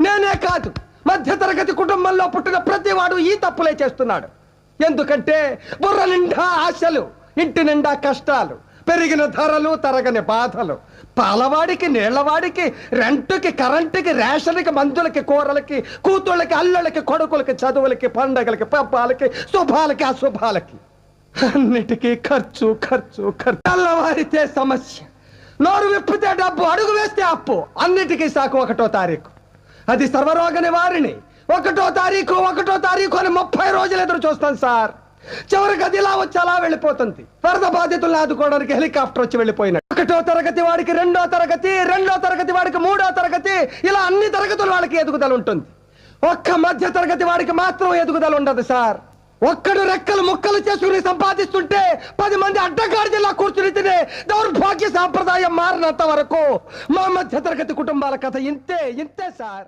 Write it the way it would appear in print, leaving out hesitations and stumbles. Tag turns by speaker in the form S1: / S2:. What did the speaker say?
S1: నేనే కాదు, మధ్యతరగతి కుటుంబంలో పుట్టిన ప్రతివాడు ఈ తప్పులే చేస్తున్నాడు. ఎందుకంటే బుర్ర నిండా ఆశలు, ఇంటి నిండా కష్టాలు, పెరిగిన ధరలు, తరగని బాధలు. పాలవాడికి, నీళ్లవాడికి, రెంటుకి, కరెంటుకి, రేషన్కి, మందులకి, కూరలకి, కూతుళ్ళకి, అల్లుళ్ళకి, కొడుకులకి, చదువులకి, పండగలకి, పబ్బాలకి, శుభాలకి, అశుభాలకి, అన్నిటికీ ఖర్చు ఖర్చు ఖర్చు. తెల్లవారితే సమస్య, నోరు విప్పితే డబ్బు, అడుగు వేస్తే అప్పు. అన్నిటికీ సాకు 1వ తారీఖు. అది సర్వరోగ నివారిణి. 1వ తారీఖు అని 30 రోజులు ఎదురు చూస్తాను సార్. చివరికి అది ఇలా వచ్చి అలా వెళ్ళిపోతుంది. వరద బాధితులను ఆదుకోవడానికి హెలికాప్టర్ వచ్చి వెళ్ళిపోయినాడు. 1వ తరగతి వాడికి 2వ తరగతి, 2వ తరగతి వాడికి 3వ తరగతి, ఇలా అన్ని తరగతుల వాళ్ళకి ఎదుగుదల ఉంటుంది. ఒక్క మధ్య తరగతి వాడికి మాత్రం ఎదుగుదల ఉండదు సార్. ఒక్కడు రెక్కలు ముక్కలు చేసుకుని సంపాదిస్తుంటే 10 మంది అడ్డగాడిలా కూర్చుని తినే దౌర్భాగ్య సాంప్రదాయం మారినంత వరకు మా మధ్య తరగతి కుటుంబాల కథ ఇంతే సార్.